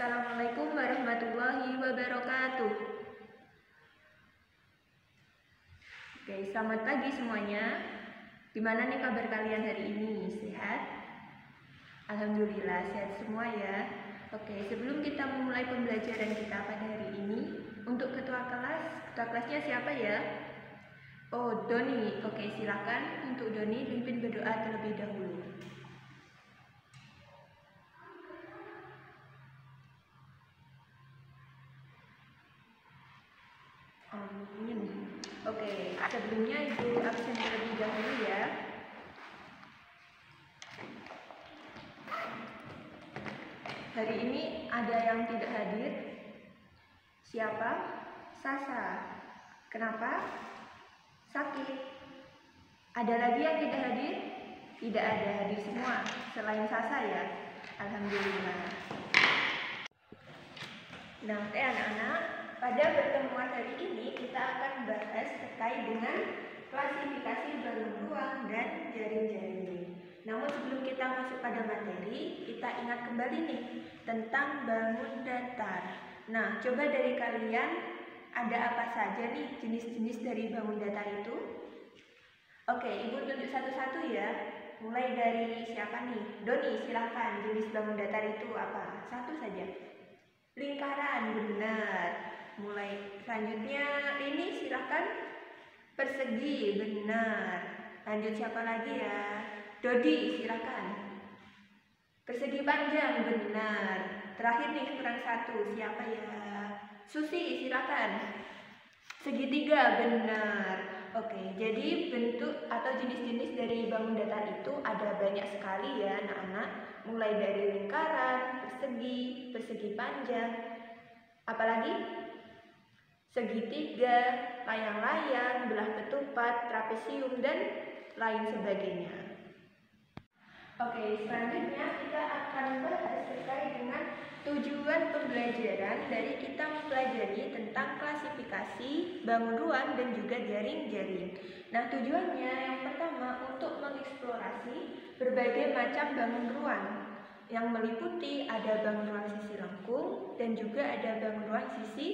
Assalamualaikum warahmatullahi wabarakatuh. Oke, selamat pagi semuanya. Gimana nih kabar kalian hari ini? Sehat? Alhamdulillah sehat semua ya. Oke, sebelum kita memulai pembelajaran kita pada hari ini, untuk ketua kelasnya siapa ya? Oh, Doni. Oke, silakan untuk Doni pimpin berdoa terlebih dahulu. Amin. Oke, sebelumnya Ibu absen terlebih dahulu ya. Hari ini ada yang tidak hadir. Siapa? Sasa. Kenapa? Sakit. Ada lagi yang tidak hadir? Tidak ada, hadir semua selain Sasa ya. Alhamdulillah. Nah, oke anak-anak, pada pertemuan hari ini kita akan bahas terkait dengan klasifikasi bangun ruang dan jaring-jaring. Namun sebelum kita masuk pada materi, kita ingat kembali nih tentang bangun datar. Nah, coba dari kalian ada apa saja nih jenis-jenis dari bangun datar itu? Oke, Ibu tunjuk satu-satu ya. Mulai dari siapa nih? Doni, silakan. Jenis bangun datar itu apa? Satu saja. Lingkaran, benar. Mulai selanjutnya ini silakan. Persegi, benar. Lanjut siapa lagi ya? Dodi, silakan. Persegi panjang, benar. Terakhir nih kurang satu, siapa ya? Susi, silakan. Segitiga, benar. Oke, jadi bentuk atau jenis-jenis dari bangun datar itu ada banyak sekali ya anak-anak. Mulai dari lingkaran, persegi panjang, apalagi segitiga, layang-layang, belah ketupat, trapesium, dan lain sebagainya. Oke, selanjutnya kita akan bahas terkait dengan tujuan pembelajaran dari kita mempelajari tentang klasifikasi bangun ruang dan juga jaring-jaring. Nah, tujuannya yang pertama untuk mengeksplorasi berbagai macam bangun ruang yang meliputi ada bangun ruang sisi lengkung dan juga ada bangun ruang sisi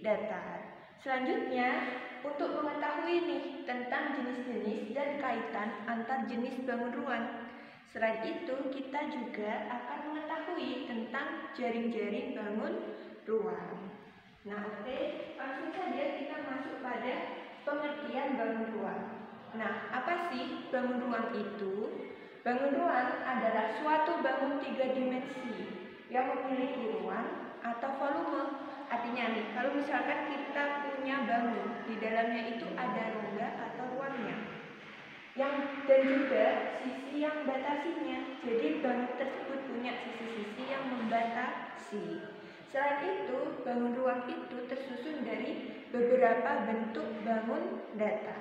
datar. Selanjutnya, untuk mengetahui nih tentang jenis-jenis dan kaitan antar jenis bangun ruang. Selain itu, kita juga akan mengetahui tentang jaring-jaring bangun ruang. Nah, oke, langsung saja kita masuk pada pengertian bangun ruang. Nah, apa sih bangun ruang itu? Bangun ruang adalah suatu bangun 3 dimensi yang memiliki ruang atau volume. Artinya nih, kalau misalkan kita punya bangun, di dalamnya itu ada rongga atau ruangnya. Dan juga sisi yang membatasinya. Jadi bangun tersebut punya sisi-sisi yang membatasi. Selain itu, bangun ruang itu tersusun dari beberapa bentuk bangun datar.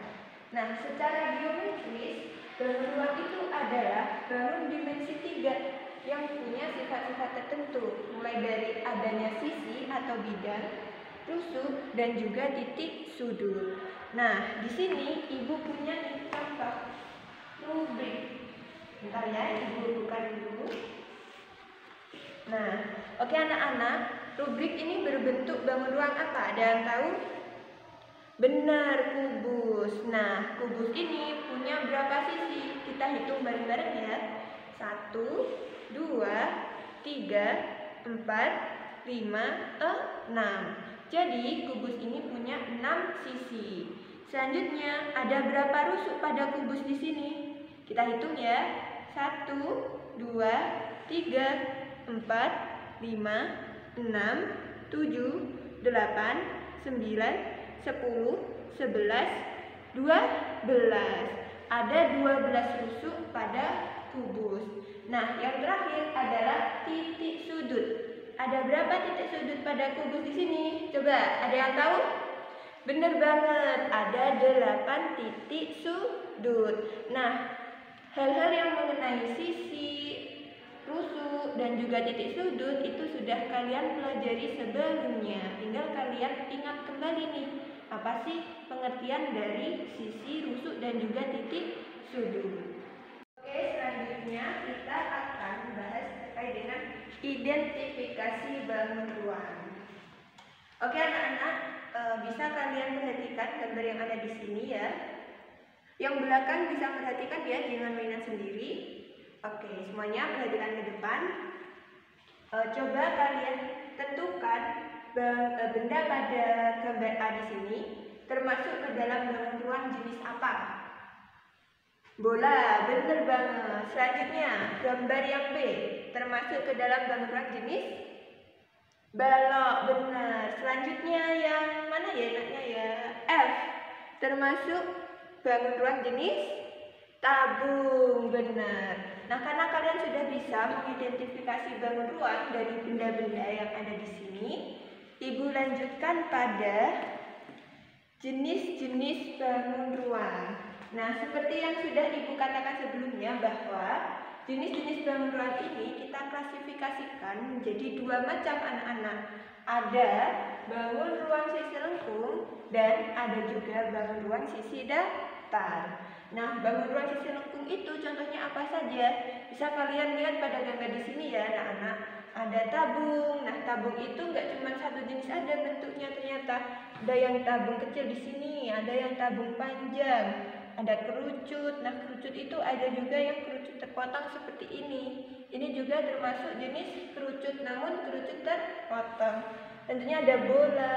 Nah, secara geometris, bangun ruang itu adalah bangun dimensi 3 yang punya sifat-sifat tertentu, mulai dari adanya sisi atau bidang, rusuk, dan juga titik sudut. Nah, di sini Ibu punya nih contoh rubrik. Bentar ya, Ibu buka dulu. Nah, oke anak-anak, rubrik ini berbentuk bangun ruang apa? Ada yang tahu? Benar, kubus. Nah, kubus ini punya berapa sisi? Kita hitung bareng-bareng ya. 1, 2, 3, 4, 5, 6. Jadi, kubus ini punya 6 sisi. Selanjutnya, ada berapa rusuk pada kubus di sini? Kita hitung ya. 1, 2, 3, 4, 5, 6, 7, 8, 9, 10, 11, 12. Ada 12 rusuk pada kubus. Nah, yang terakhir adalah titik sudut. Ada berapa titik sudut pada kubus di sini? Coba, ada yang tahu? Bener banget, ada 8 titik sudut. Nah, hal-hal yang mengenai sisi, rusuk, dan juga titik sudut itu sudah kalian pelajari sebelumnya. Tinggal kalian ingat kembali nih, apa sih pengertian dari sisi, rusuk, dan juga titik sudut. Oke, selanjutnya kita akan bahas terkait dengan ide identifikasi bangun ruang. Oke anak-anak, bisa kalian perhatikan gambar yang ada di sini ya. Yang belakang bisa perhatikan ya, jangan mainan sendiri. Oke, semuanya perhatikan ke depan. Coba kalian tentukan benda pada gambar A di sini termasuk ke dalam bangun ruang jenis apa? Bola, bener banget. Selanjutnya, gambar yang B termasuk ke dalam bangun ruang jenis balok, benar. Selanjutnya yang mana ya enaknya ya? F termasuk bangun ruang jenis tabung, benar. Nah, karena kalian sudah bisa mengidentifikasi bangun ruang dari benda-benda yang ada di sini, Ibu lanjutkan pada jenis-jenis bangun ruang. Nah, seperti yang sudah Ibu katakan sebelumnya bahwa jenis-jenis bangun ruang ini kita klasifikasikan menjadi dua macam anak-anak. Ada bangun ruang sisi lengkung dan ada juga bangun ruang sisi datar. Nah, bangun ruang sisi lengkung itu contohnya apa saja? Bisa kalian lihat pada gambar di sini ya anak-anak. Ada tabung. Nah, tabung itu nggak cuma satu jenis ada bentuknya ternyata. Ada yang tabung kecil di sini, ada yang tabung panjang. Ada kerucut. Nah, kerucut itu ada juga yang kerucut terpotong seperti ini. Ini juga termasuk jenis kerucut, namun kerucut terpotong. Tentunya ada bola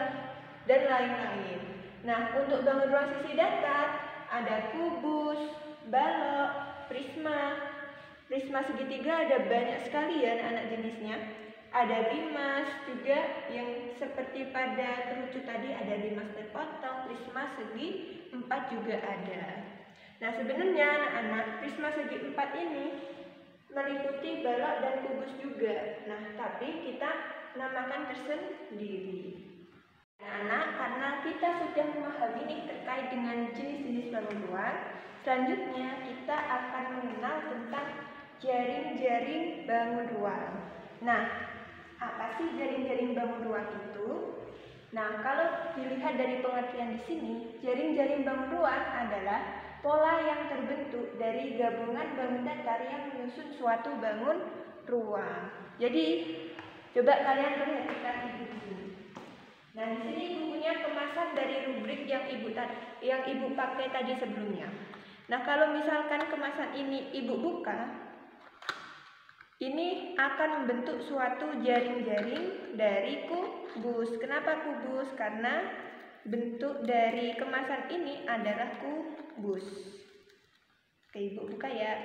dan lain-lain. Nah, untuk bangun ruang sisi datar ada kubus, balok, prisma. Prisma segitiga ada banyak sekali ya anak-anak jenisnya. Ada limas juga yang seperti pada kerucut tadi, ada limas terpotong, prisma segi 4 juga ada. Nah, sebenarnya anak-anak prisma segi 4 ini meliputi balok dan kubus juga. Nah, tapi kita namakan tersendiri. Anak-anak, karena kita sudah memahami nih terkait dengan jenis-jenis bangun ruang, selanjutnya kita akan mengenal tentang jaring-jaring bangun ruang. Nah, apa sih jaring-jaring bangun ruang itu? Nah, kalau dilihat dari pengertian di sini, jaring-jaring bangun ruang adalah pola yang terbentuk dari gabungan bangun datar yang menyusun suatu bangun ruang. Jadi, coba kalian perhatikan di sini. Nah, di sini Ibu punya kemasan dari rubrik yang Ibu pakai tadi sebelumnya. Nah, kalau misalkan kemasan ini Ibu buka, ini akan membentuk suatu jaring-jaring dari kubus. Kenapa kubus? Karena bentuk dari kemasan ini adalah kubus. Oke, Ibu buka ya.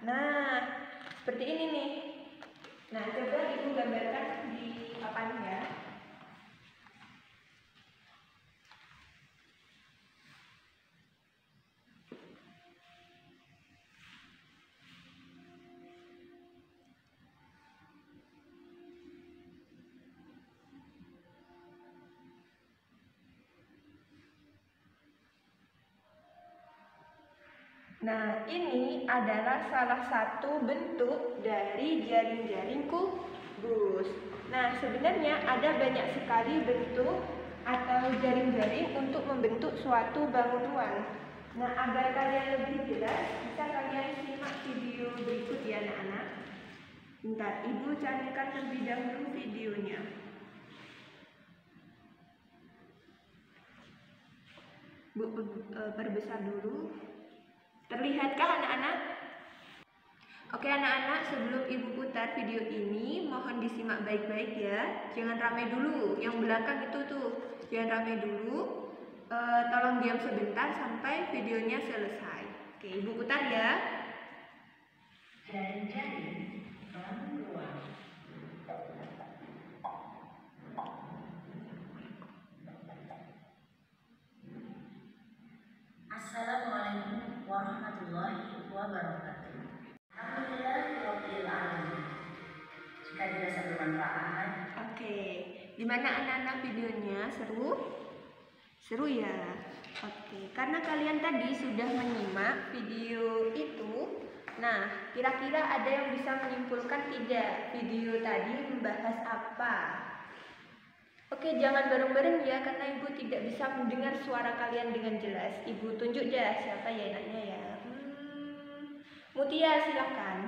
Nah, seperti ini nih. Nah, coba Ibu gambarkan di papan ya. Nah, ini adalah salah satu bentuk dari jaring-jaring kubus. Nah, sebenarnya ada banyak sekali bentuk atau jaring-jaring untuk membentuk suatu bangun ruang. Nah, agar kalian lebih jelas, bisa kalian simak video berikut ya anak-anak. Bentar, Ibu carikan terlebih dahulu videonya. Bu, perbesar dulu. Terlihatkah anak-anak? Oke anak-anak, sebelum Ibu putar video ini, mohon disimak baik-baik ya. Jangan ramai dulu, yang belakang itu tuh. Jangan ramai dulu. Tolong diam sebentar sampai videonya selesai. Oke, Ibu putar ya. Jaring-jaring bangun ruang. Assalamualaikum warahmatullahi wabarakatuh. Alhamdulillahirabbil alamin. Jika dirasa bermanfaat. Oke, gimana anak-anak videonya? Seru? Seru ya? Oke, karena kalian tadi sudah menyimak video itu, nah kira-kira ada yang bisa menyimpulkan tidak video tadi membahas apa? Oke, jangan bareng-bareng ya, karena Ibu tidak bisa mendengar suara kalian dengan jelas. Ibu tunjuk ya siapa ya enaknya ya. Mutia, silakan.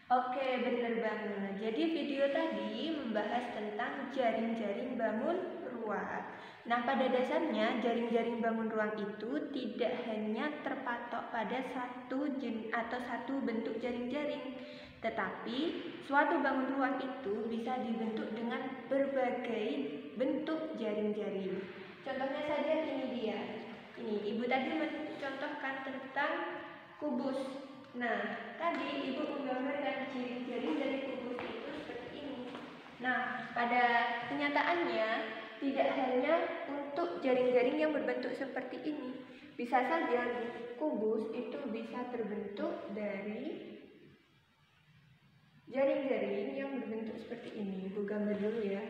Oke, benar banget. Jadi video tadi membahas tentang jaring-jaring bangun ruang. Nah, pada dasarnya jaring-jaring bangun ruang itu tidak hanya terpatok pada satu atau satu bentuk jaring-jaring, tetapi suatu bangun ruang itu bisa dibentuk dengan berbagai bentuk jaring-jaring. Contohnya saja ini dia. Ini Ibu tadi mencontohkan tentang kubus. Nah, tadi Ibu menggambarkan jaring-jaring dari kubus itu seperti ini. Nah, pada kenyataannya tidak hanya untuk jaring-jaring yang berbentuk seperti ini. Bisa saja kubus itu bisa terbentuk dari jaring-jaring yang berbentuk seperti ini. Ibu gambar dulu ya.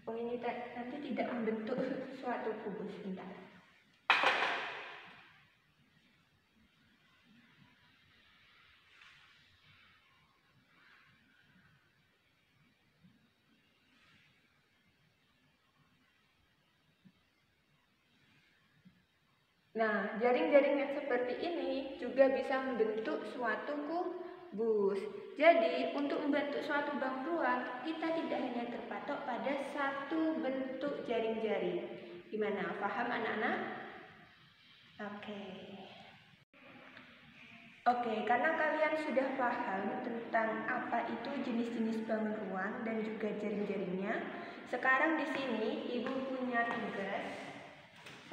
Oh, ini nanti tidak membentuk suatu kubus. Bentar. Nah, jaring-jaring yang seperti ini juga bisa membentuk suatu kubus. Jadi, untuk membentuk suatu bangun ruang, kita tidak hanya terpatok pada satu bentuk jaring-jaring. Gimana? Paham anak-anak? Oke, karena kalian sudah paham tentang apa itu jenis-jenis bangun ruang dan juga jaring-jaringnya, sekarang di sini Ibu punya tugas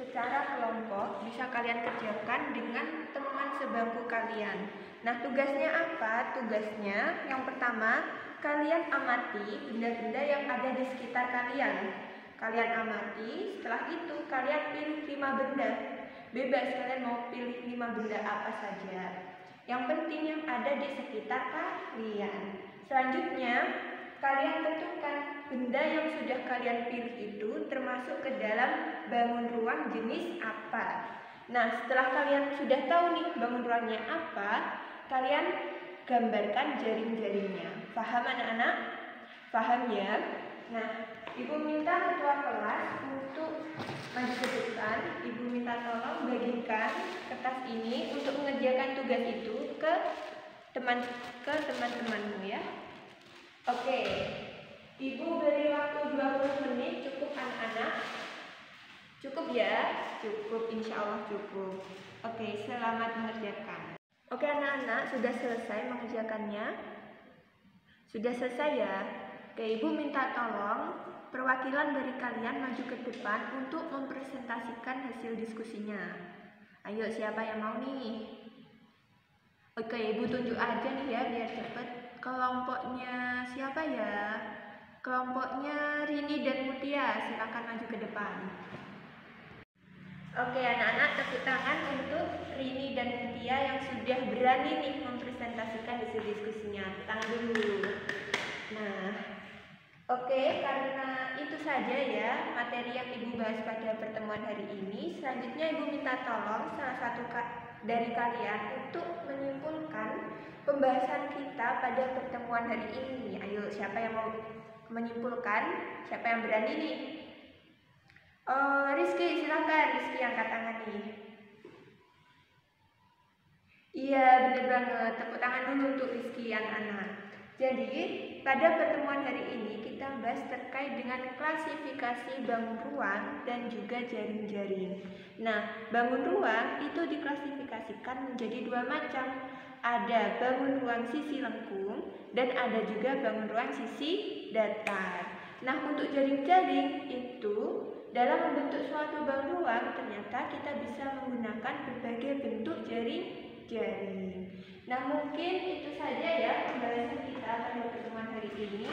secara kelompok bisa kalian kerjakan dengan teman sebangku kalian. Nah, tugasnya apa? Tugasnya yang pertama, kalian amati benda-benda yang ada di sekitar kalian. Kalian amati, setelah itu kalian pilih 5 benda. Bebas kalian mau pilih 5 benda apa saja. Yang penting yang ada di sekitar kalian. Selanjutnya, kalian tentukan benda yang sudah kalian pilih itu termasuk ke dalam bangun ruang jenis apa. Nah, setelah kalian sudah tahu nih bangun ruangnya apa, kalian gambarkan jaring-jaringnya. Paham anak-anak? Paham ya? Nah, Ibu minta ketua kelas untuk maju ke depan. Ibu minta tolong bagikan kertas ini untuk mengerjakan tugas itu ke teman-temanmu ya. Oke, Ibu beri waktu 20 menit, cukup anak-anak? Cukup ya? Cukup, insya Allah cukup. Oke, selamat mengerjakan. Oke anak-anak, sudah selesai mengerjakannya? Sudah selesai ya? Oke, Ibu minta tolong perwakilan dari kalian maju ke depan untuk mempresentasikan hasil diskusinya. Ayo, siapa yang mau nih? Oke, Ibu tunjuk aja nih ya biar cepet. Kelompoknya siapa ya? Kelompoknya Rini dan Mutia, silakan maju ke depan. Oke anak-anak, tepuk tangan untuk Rini dan Mutia yang sudah berani nih mempresentasikan hasil diskusinya. Tangan dulu. Nah, oke, karena itu saja ya materi yang Ibu bahas pada pertemuan hari ini. Selanjutnya Ibu minta tolong salah satu dari kalian untuk menyimpulkan pembahasan kita pada pertemuan hari ini. Ayo, siapa yang mau menyimpulkan? Siapa yang berani nih? Rizky, silakan. Rizky angkat tangan nih. Iya, benar banget. Tepuk tangan dulu untuk Rizky anak-anak. Jadi, pada pertemuan hari ini kita bahas terkait dengan klasifikasi bangun ruang dan juga jaring-jaring. Nah, bangun ruang itu diklasifikasikan menjadi 2 macam. Ada bangun ruang sisi lengkung dan ada juga bangun ruang sisi datar. Nah, untuk jaring-jaring itu dalam membentuk suatu bangun ruang ternyata kita bisa menggunakan berbagai bentuk jaring-jaring. Nah, mungkin itu saja ya pembahasan kita pada pertemuan hari ini.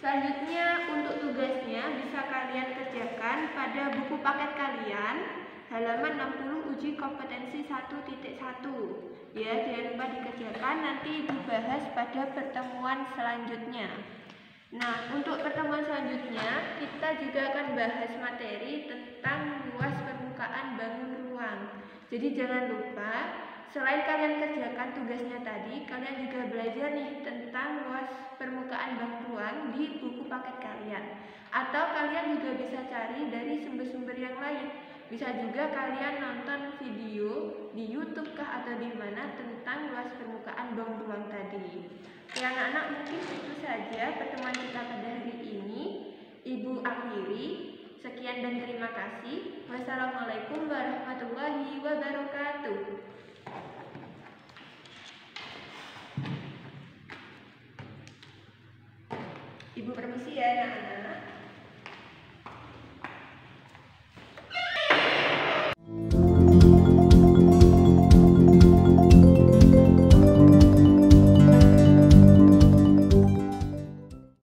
Selanjutnya untuk tugasnya bisa kalian kerjakan pada buku paket kalian halaman 60 uji kompetensi 1.1. Ya, jangan lupa dikerjakan, nanti dibahas pada pertemuan selanjutnya. Nah, untuk pertemuan selanjutnya kita juga akan bahas materi tentang luas permukaan bangun ruang. Jadi jangan lupa selain kalian kerjakan tugasnya tadi, kalian juga belajar nih tentang luas permukaan bangun ruang di buku paket kalian. Atau kalian juga bisa cari dari sumber-sumber yang lain. Bisa juga kalian nonton video di YouTube kah atau di mana tentang luas permukaan beruang tadi. Ya anak-anak, mungkin itu saja pertemuan kita pada hari ini. Ibu akhiri. Sekian dan terima kasih. Wassalamualaikum warahmatullahi wabarakatuh.